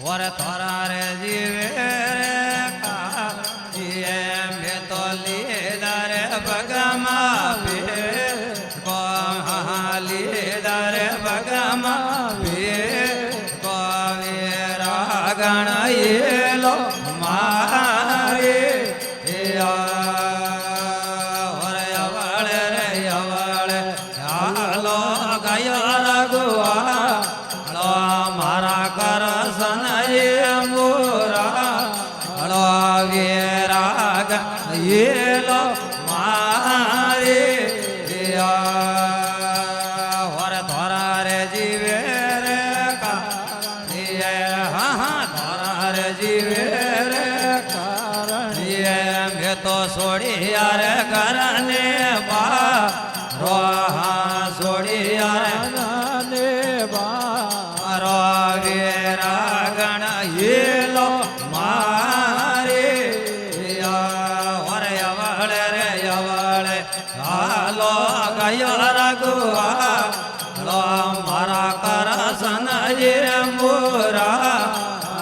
और थोड़ा रे जीवे रे मैं तो लीदर बगमा पे लीदर बगमा पे कोवेरा गण ये लो मारे और अवल रे अवल आलो गया रघुआ लो मारा कर सन ये मोरा लो वेरा ये लो मारे और थोड़ा रे जीवे रे का ये हाँ थोड़ा रे जीवे रे ये मैं तो सोड़ी यार करने बा रो हाँ सोड़ी यार करने बा रो वेरा गण ये लो मारे और अवल रे अवल आलो गया रघुआ लो मारा कर सन ये मोरा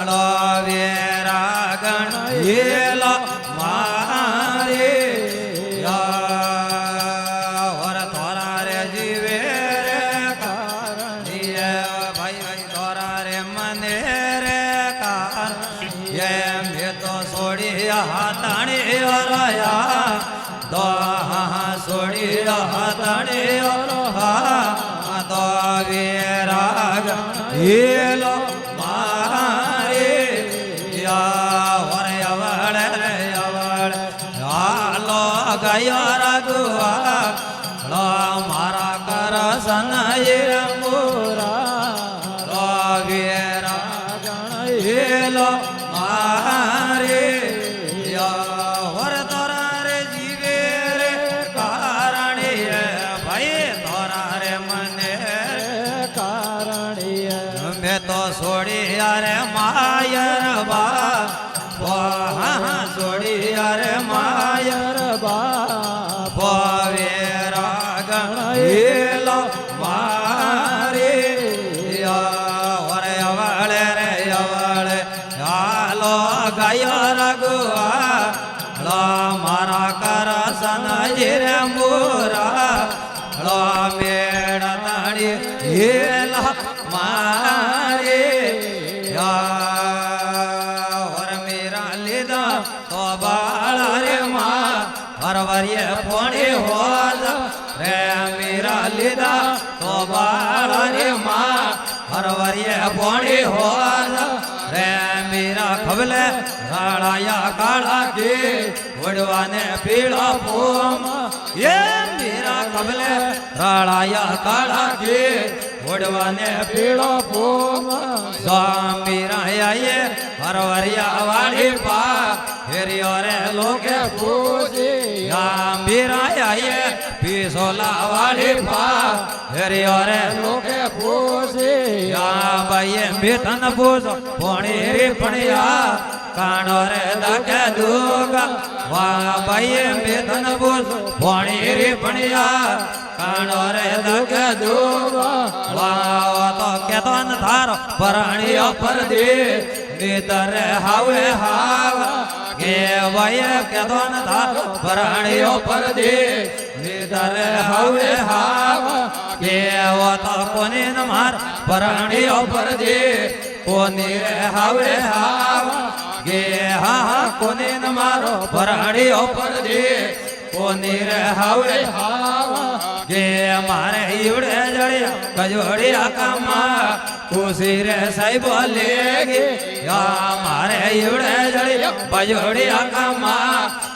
लो वेरा गण ये लो मारे और थोड़ा रे जीवे रे कारण ये भाई भाई थोड़ा रे मने रे कारण ये मैं तो सोड़ी हाथाने और या दो सोड़ी हाथाने और दो वेरा ये लो मारे या और अवल रे अवल आलो गया रघुआ लो मारा कर सन ये मोरा लो वेरा ये लो मारे या और तोरा रे जीवे रे कारण ये भाई तोरा रे मने कारण ये मैं तो सोड़ी यार मायर बा हाँ सोड़ी यार मायर बा वेरा गण ये लो मारे और अवल रे अवल आलो गया रघुआ लो मारा कर सन ये मोरा लो मेड़ ताड़ी ये लो मारे और मेरा लिदा तो बाला रे माँ हरवरिये पोणी हो रे मेरा लिदा तो बाला रे माँ हरवरिये पोणी हो रे मेरा खबले राड़ाया काला के उड़वाने पीड़ा पोम ये मेरा खबले राड़ाया काला के उड़वाने पीड़ा पोम मेरा ये हरवरिया वाली पा फिर रे लोग पूजे या मेरा ये पिसोला वाली पा फिर रे लोग पूजे या भाई बेतन पूज पोणी रे पणिया कानो रे दके दूगा वाह भाई बेतन पूज पोणी रे पणिया कानो रे दके दूगा वाह तो केतन थार पराणियो पर दे नितर हावे हावा के वय केतन थार पराणियो पर दे नितर हावे हावा के वो तो कोने न मार पराणियो पर दे कोने हावे हावा के हाँ कोने न मारो पराणियो पर दे कोने हावे हावा के मारे इवड़े जड़िया कजोड़िया कामा खुशी रे सही बोलेगी या मारे इवड़े जड़िया बजोड़िया कामा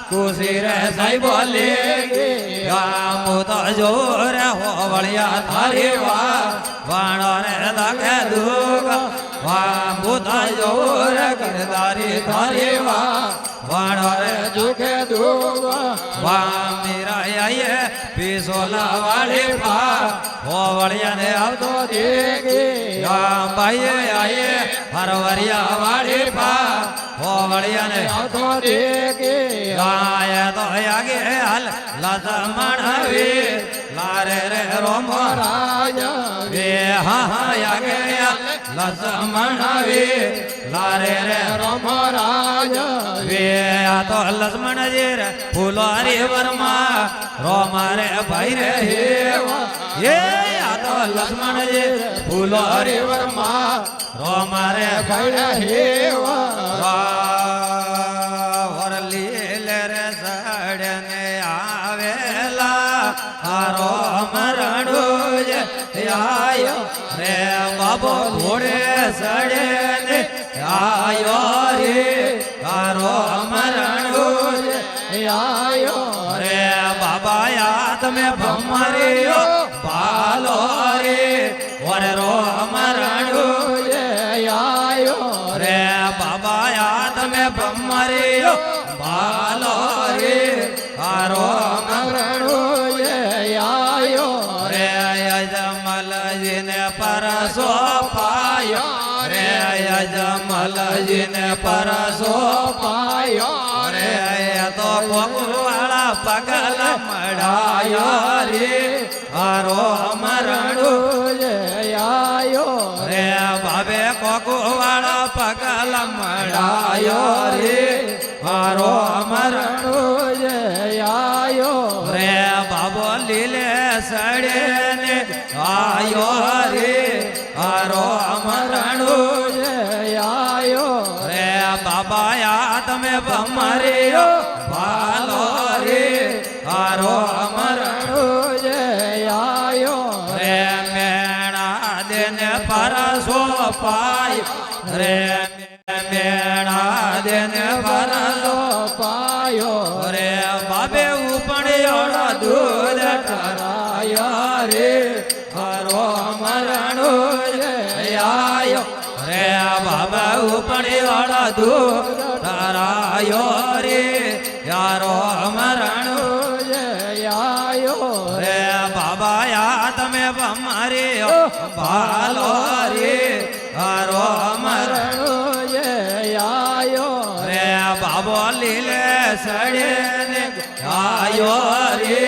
खुशी रे सही बोलेगी या मुता जोर हो बलिया थारी वाणो रे दके दूगा वाह मुता जोर करदारी थारी वाणो रे जुके दूगा वाह मेरा ये पिसोला वाली पा हो बलिया ने अब तो देगी या भाई आए हरवरिया वाली पा हो बलिया ने अब तो देगी आया तो आगे हल लता मणवी લારે રે રોમ રાજા વે હા હા આગે લક્ષ્મણ વે લારે રે રામ રાજા વે આ તો લક્ષ્મણજી રે ફૂલવારી વરમાં રોમા રે ભાઈ રે હેવા એ આ તો લક્ષ્મણજી ફૂલવારી વર્મા રોમા રે ભૈયા હેવા વરલી રે સડને આવેલા હારો મરણો આયો રે બાબો ઘોડે સડે ને આયો રે હારો મરણો આયો રે બાબા યાદ મે ભમરિયો ભાલો રે વરે રો મરણો આયો રે બાબા યાદ મે ભમરિયો ભાલો રે હારો મરણો આયો રે યજમલજીને પરસો પાયો રે યજમલજીને પરસો પાયો રે તો કોકવાળા પગલ મડાયો રે હારો મરણો આયો રે બાબે કોકવાળા પગલ મડાયો રે હારો મરણો આયો રે બાબો લીલે સડે ને આયો રે હારો મરણો આયો રે બાબા યાદ મે ભમરિયો ભાલો રે હારો મરણો આયો રે મેણા દેને પરસો પાયો રે મેણા દેને પરસો પાયો રે બાબે ઉપણ્યો દૂધ કરાયા રે હારો મરણો આયો રે બાબા ઉપણ્યો દૂધ ધરાયો રે યારો મરણો આયો રે બાબા યા તમે ભમરિયો ભાલો રે હારો મરણો આયો રે બાબો લીલે સડે ને આયો રે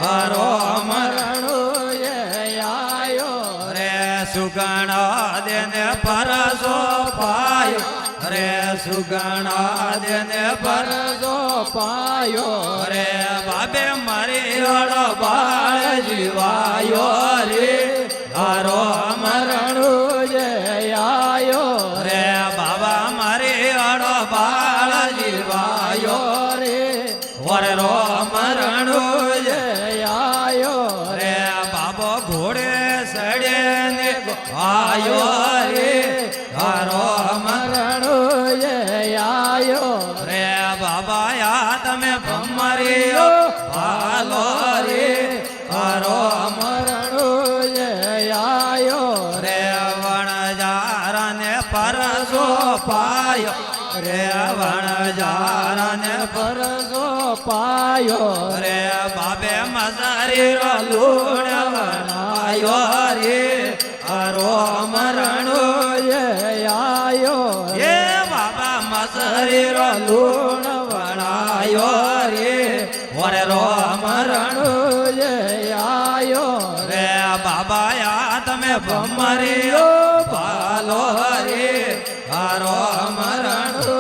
હારો મરણો આયો રે સુગણા દેને પરસો પાયો રે સુગણા દેને પર પરસો પાયો રે બાબે મારી બાળ જીવાયો રે હારો મરણો આયો રે બાબા મારી બાળ જીવાયો રે વરે રો મરણો આયો રે બાબો ઘોડે સડે ને આયો રે હારો મરણો આયો રે બાબા યા તમે ભમરિયો ભાલો રે હારો મરણો આયો રે વણજારાને પરસો પાયો રે વણજારાને પરસો પાયો રે બાબે મસારી રો લૂણ વણાયો રે હારો મરણો આયો એ બાબા મસારી રો લૂણ વણાયો રે વરે રો મરણો આયો રે બાબા યા તમે ભમરિયો ભાલો રે હારો મરણો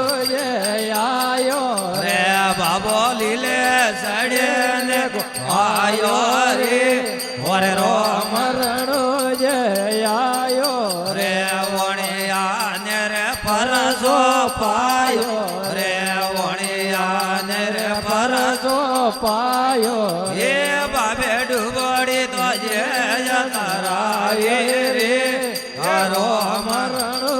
આયો રે બાબો લીલે સડે ને આયો રે વરે રો મરણો આયો રે વણિયા ને રે પરસો પાયો રે વણિયા ને રે પરસો પાયો એ બાબે ડૂબડી તો જે જતરાવે રે હારો મરણો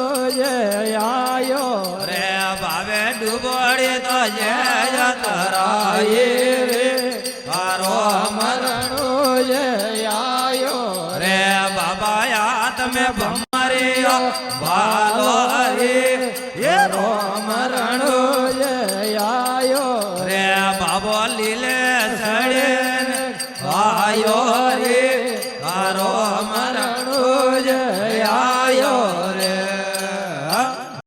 આયો રે બાબે ડૂબડી તો જે જતરાવે રે હારો મરણો આયો રે બાબા યા તમે ભમરિયો ભાલો રે એ રો મરણો આયો રે બાબો લીલે સડે ને આયો રે હારો મરણો